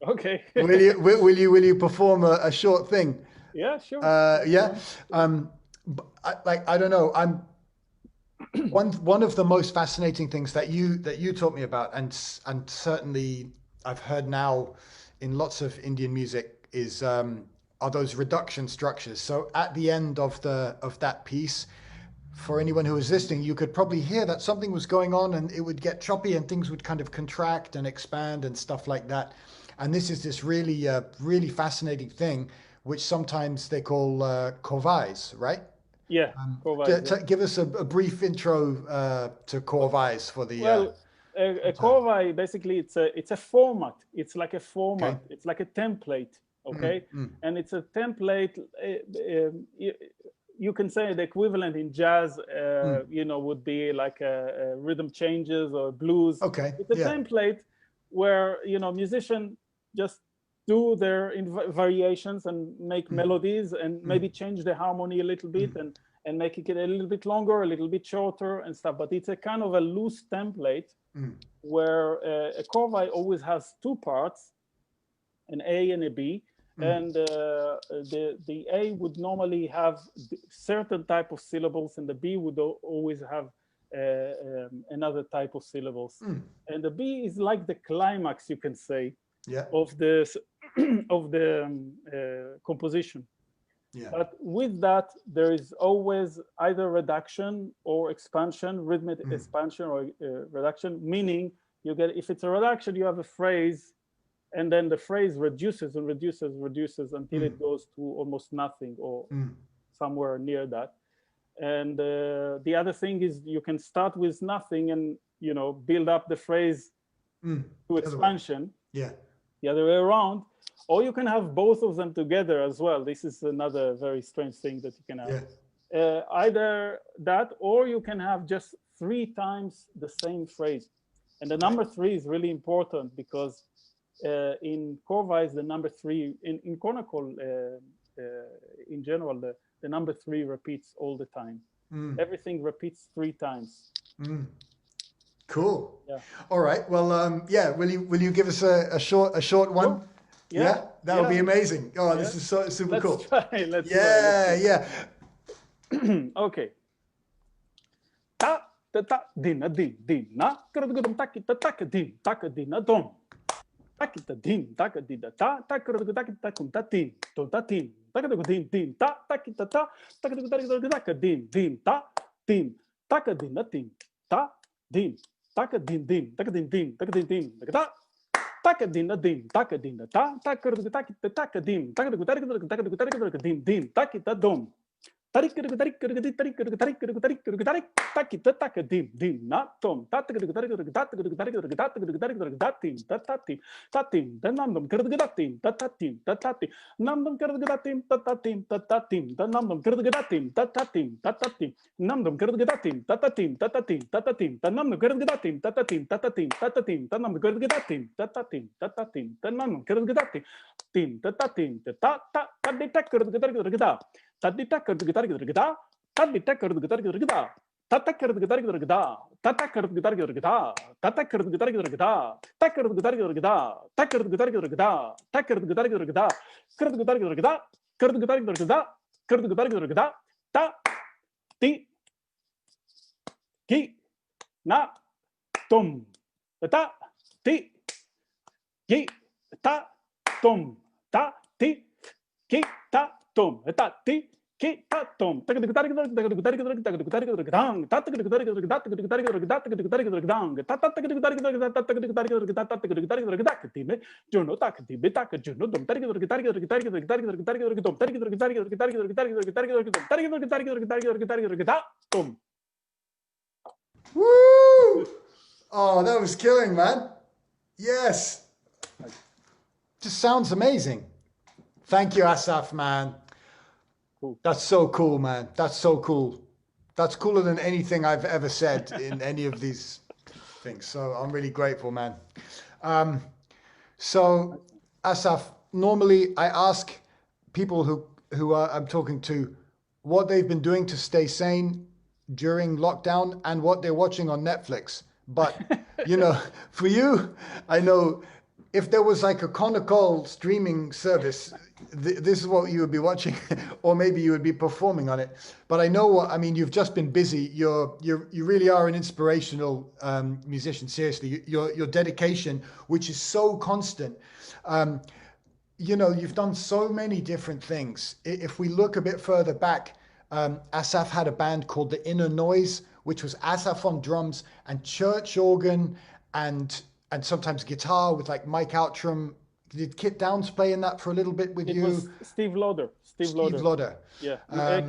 S1: Okay.
S2: will you perform a short thing?
S1: Yeah, sure.
S2: I don't know. I'm one of the most fascinating things that you taught me about, and certainly I've heard now in lots of Indian music, is are those reduction structures. So at the end of that piece, for anyone who was listening, you could probably hear that something was going on, and it would get choppy, and things would kind of contract and expand and stuff like that. And this is this really, really fascinating thing, which sometimes they call kovais, right?
S1: Yeah, kovais.
S2: Give us a brief intro to kovais for the.
S1: Well, a kovai, basically, it's a format. It's like a format. Okay. It's like a template. Okay, and it's a template. You can say the equivalent in jazz, you know, would be like a rhythm changes or blues.
S2: Okay,
S1: it's a template where, you know, musicians just do their variations and make melodies, and maybe change the harmony a little bit, and make it a little bit longer, a little bit shorter and stuff. But it's a kind of a loose template where a kovai always has 2 parts, an A and a B. And the A would normally have certain type of syllables, and the B would always have another type of syllables. And the B is like the climax, you can say, of the composition. But with that, there is always either reduction or expansion, rhythmic expansion or reduction, meaning you get, if it's a reduction, you have a phrase, and then the phrase reduces and reduces and reduces until it goes to almost nothing or somewhere near that. And the other thing is you can start with nothing and, you know, build up the phrase to expansion.
S2: Yeah.
S1: The other way around. Or you can have both of them together as well. This is another very strange thing that you can have. Yeah. Either that, or you can have just 3 times the same phrase. And the number 3 is really important because in Corvise, the number 3, in konnakol, in general, the number 3 repeats all the time. Everything repeats 3 times.
S2: Cool. Yeah. All right. Well, yeah. Will you give us a short one? Sure. Yeah, that would be amazing. Oh, this is so super cool.
S1: Let's try.
S2: Yeah.
S1: Okay. Ta ta ta din din na kurdum takita takadin takadina dom takita din takadida ta takurdum takita kuntatin totatin takadin din ta takita ta takadin din ta din takadina din ta din takadin din takadin din takadin din takada takadina din takadina ta takurdum takita takadin takadin din takita dom tarik tarik tarik tarik tarik tarik tarik tarik takita takadim dim not tom tatik tarik tarik tarik tarik tatim tatatim tatim danam kergatim tatatim tatatim namdam kergatim tatatim tatatim danam kergatim tatatim tatatim namdam kergatim tatatim tatatim tatatim danam kergatim tatatim tatatim tatatim danam kergatim tatatim tatatim danam kergatim tim tatatim tata kadita kergatim tadita kergatar gergeda tadita kergatar gergeda tata kergatar gergeda tata kergatar gergeda tata kergatar gergeda ta kergatar gergeda ta kergatar gergeda ta kergatar gergeda kergatar gergeda kergatar gergeda kergatar gergeda ta ti ki na tom ta ti ki ta tom ta ti ki ta tom ta ti ki ta tom ta ta
S2: Woo! Oh, that was killing, man. Yes. Just sounds amazing. Thank you, Asaf, man.
S1: Cool.
S2: That's so cool, man. That's so cool. That's cooler than anything I've ever said in any of these things. So I'm really grateful, man. So Asaf, normally I ask people who I'm talking to what they've been doing to stay sane during lockdown and what they're watching on Netflix. But, you know, for you, I know if there was like a konnakol streaming service, this is what you would be watching, or maybe you would be performing on it. But I know what I mean. You've just been busy. You really are an inspirational musician. Seriously, your dedication, which is so constant. You know, you've done so many different things. If we look a bit further back, Asaf had a band called The Inner Noise, which was Asaf on drums and church organ and sometimes guitar with like Mike Outram. Did Kit Downs play in that for a little bit with you?
S1: It was Steve Lauder. Steve Lauder. Yeah.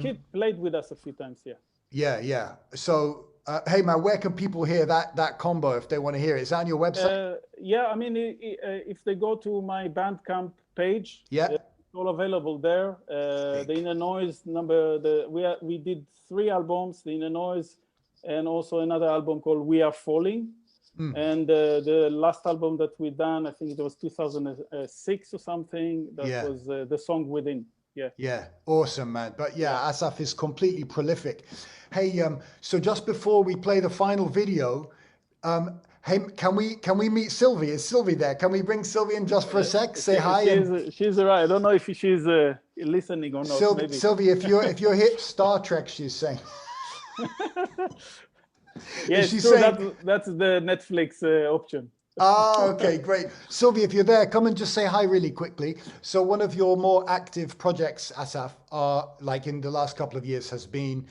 S1: Kit played with us a few times, yeah.
S2: Yeah. So, hey man, where can people hear that combo if they want to hear it? Is that on your website?
S1: Yeah, I mean, if they go to my Bandcamp page, it's all available there. The Inner Noise we did 3 albums, The Inner Noise, and also another album called We Are Falling. And the last album that we done, I think it was 2006 or something. That was The Song Within. Yeah.
S2: Awesome, man. But Asaf is completely prolific. Hey, so just before we play the final video, hey, can we meet Sylvie? Is Sylvie there? Can we bring Sylvie in just for a sec? Say hi.
S1: She's right. I don't know if she's listening or not.
S2: Sylvie, if you're hit Star Trek, she's saying.
S1: Yes, that's the Netflix option.
S2: Okay, great. Sylvie, if you're there, come and just say hi really quickly. So one of your more active projects, Asaf, like in the last couple of years has been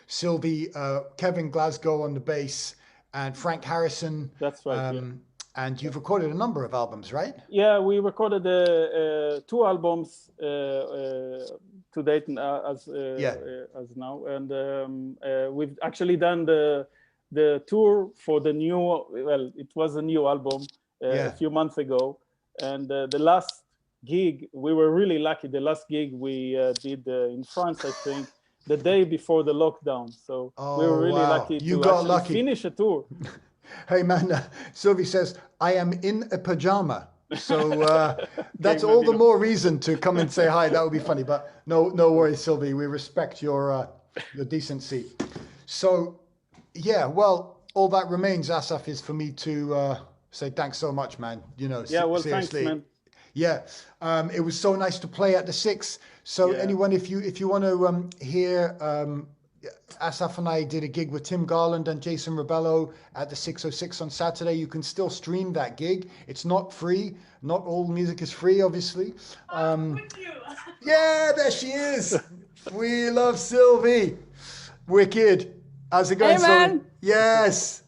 S2: Sylvie, Kevin Glasgow on the bass, and Frank Harrison.
S1: That's right.
S2: And you've recorded a number of albums, right?
S1: Yeah, we recorded 2 albums to date as now, and we've actually done the tour for the new. Well, it was a new album a few months ago, and the last gig, we were really lucky. The last gig we did in France, I think, the day before the lockdown. So we were really lucky to finish a tour.
S2: Hey man, Sylvie says, I am in a pajama. So that's all the more reason to come and say hi. That would be funny, but no worries, Sylvie. We respect your decency. So yeah, well, all that remains, Asaf, is for me to say thanks so much, man. You know, seriously.
S1: Thanks, man.
S2: Yeah, it was so nice to play at the 6. So anyone, if you want to hear, Asaf and I did a gig with Tim Garland and Jason Rebello at the 606 on Saturday. You can still stream that gig. It's not free. Not all music is free, obviously. Yeah, there she is. We love Sylvie. Wicked. How's it going, Sylvie? Yes.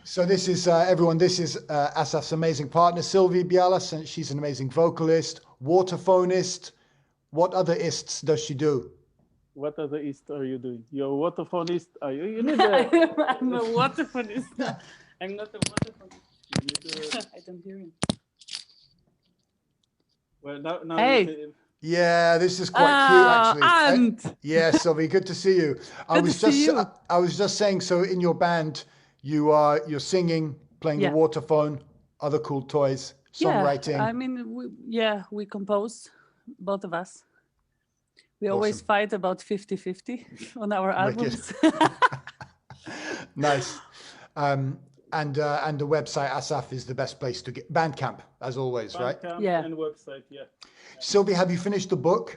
S2: So this is, everyone, this is Asaf's amazing partner, Sylvie Bialas, and she's an amazing vocalist, waterphonist. What other ists does she do?
S1: What other ist are you doing? You're a waterphonist? Are you? You need
S4: I'm a waterphonist. I'm not a waterphonist. I don't hear him.
S1: Well, now
S4: hey.
S2: Yeah, this is quite cute, actually. Yeah, Sylvie, good to see you. I was just saying. So, in your band, you're singing, playing the waterphone, other cool toys, songwriting.
S4: Yeah, I mean, we compose, both of us. We always fight about 50-50 on our albums.
S2: Nice. And the website, Asaf, is the best place to get Bandcamp, as always, right?
S1: Yeah. And website,
S2: Sylvie, have you finished the book?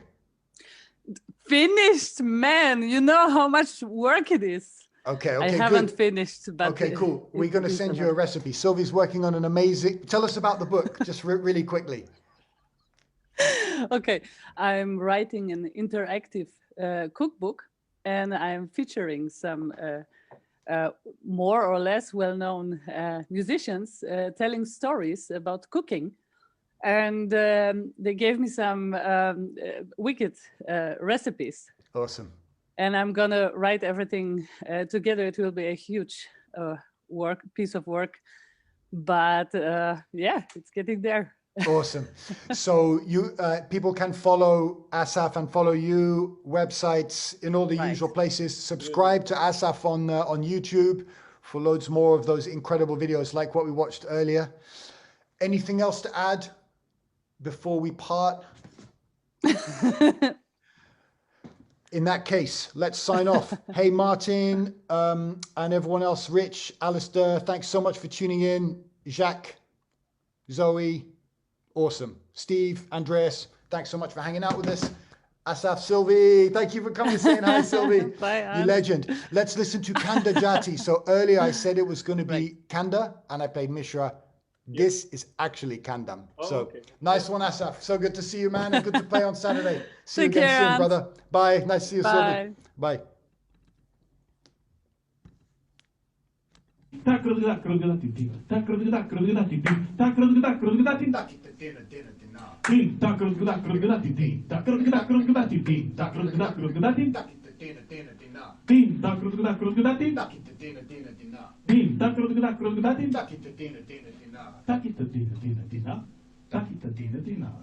S4: Finished, man. You know how much work it is.
S2: Okay,
S4: I haven't finished, but
S2: okay, cool. We're going to send you a recipe. Sylvie's working on an amazing. Tell us about the book, just really quickly.
S4: Okay, I'm writing an interactive cookbook, and I'm featuring some more or less well-known musicians telling stories about cooking. And they gave me some wicked recipes.
S2: Awesome.
S4: And I'm gonna write everything together. It will be a huge piece of work, but it's getting there.
S2: Awesome. So people can follow Asaf and follow you, websites in all the usual places. Subscribe to Asaf on YouTube for loads more of those incredible videos like what we watched earlier. Anything else to add before we part? In that case, let's sign off. Hey, Martin, and everyone else, Rich, Alistair, thanks so much for tuning in. Jacques, Zoe, awesome. Steve, Andreas, thanks so much for hanging out with us. Asaf, Sylvie, thank you for coming, saying hi, Sylvie.
S4: Bye,
S2: you legend. Let's listen to Kanda Jati. So earlier I said it was going to be Kanda, and I played Mishra. This is actually Kandam. Nice one, Asaf. So good to see you, man, and good to play on Saturday. See you again soon, brother. Bye. Nice to see you, Sylvie. Bye.
S5: Takita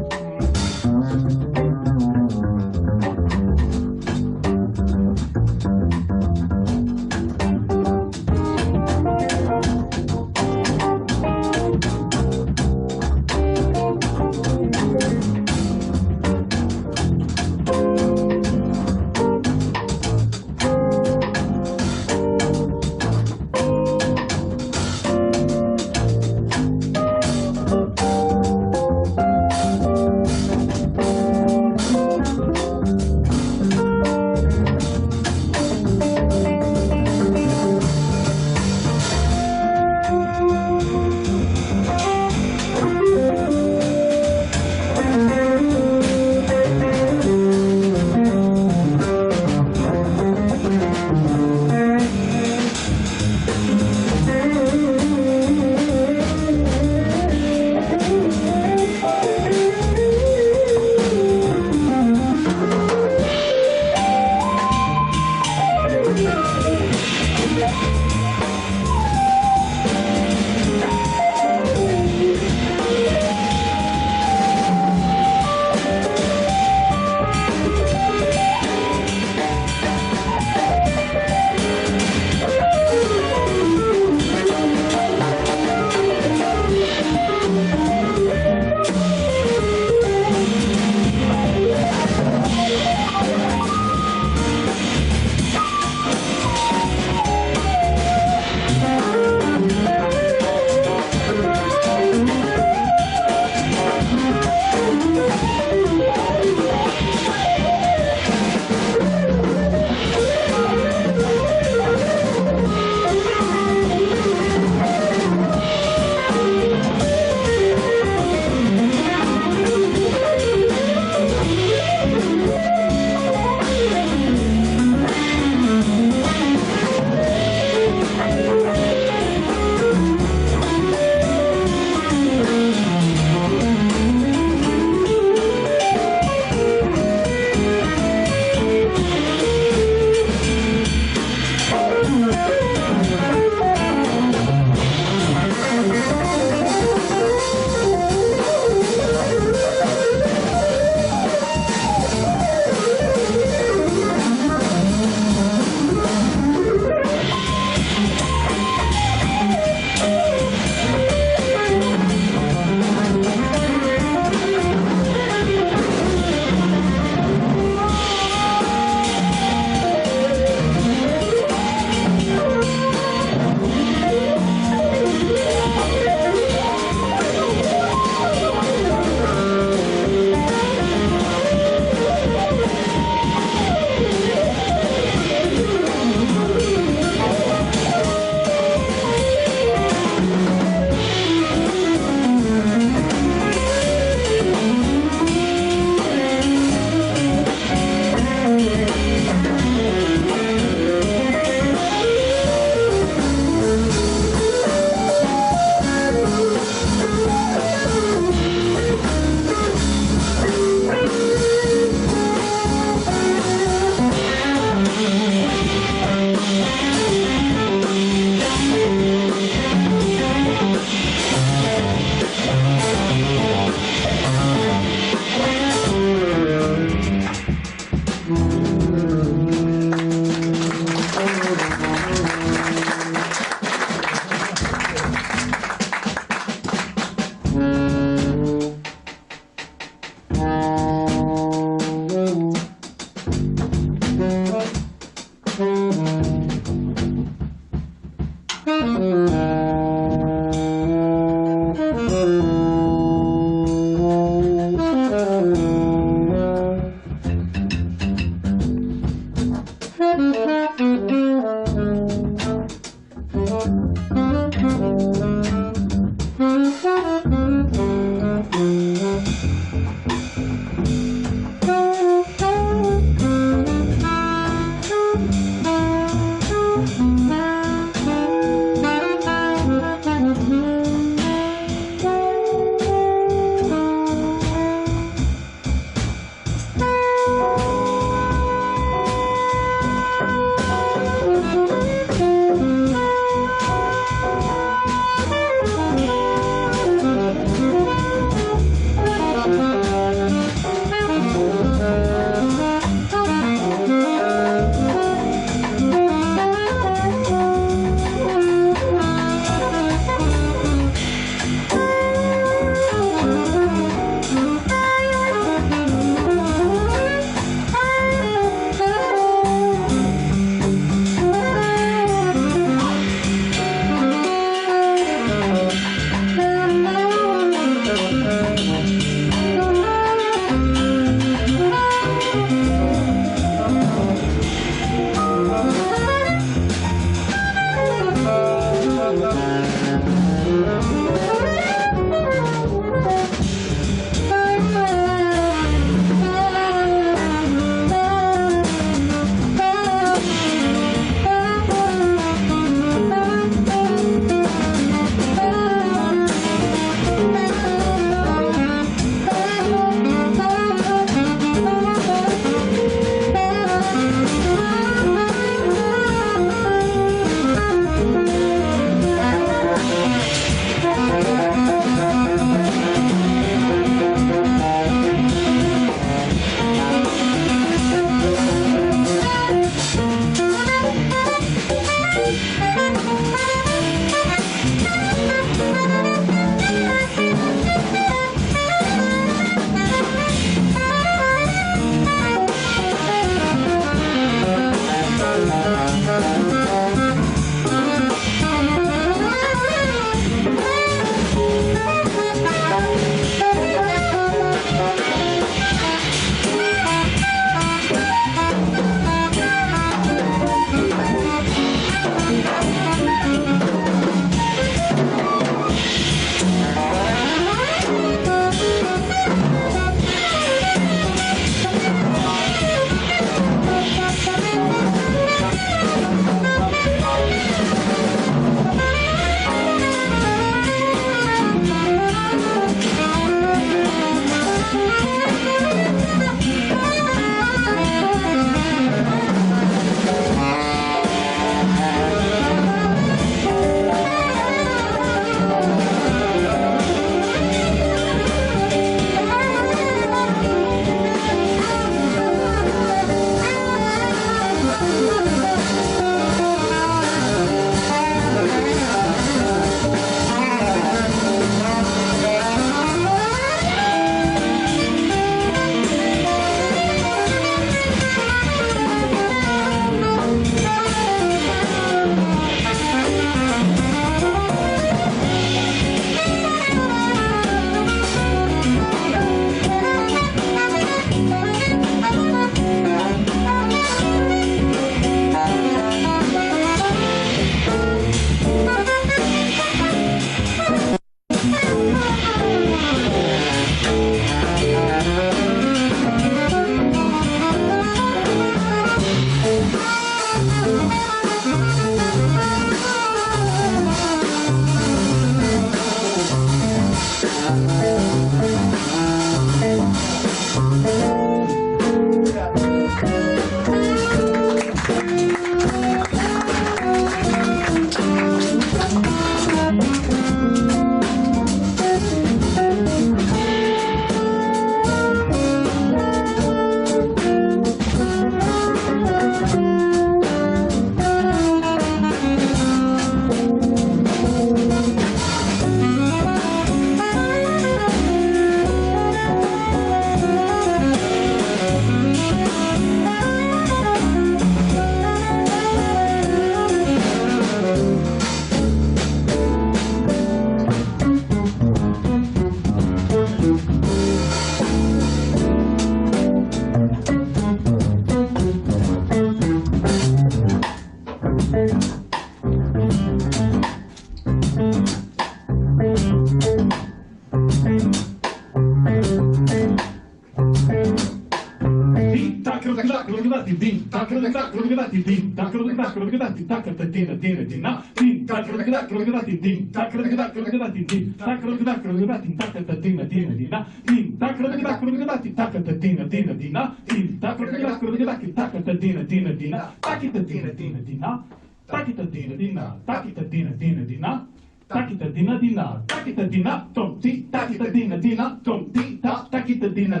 S3: Takita dina, takita dina, tom ti, takita dina, tom ti, takita dina,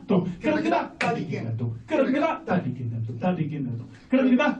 S3: tom, keragida, tadigina to, keragida, tadigina to, keragida, keragida,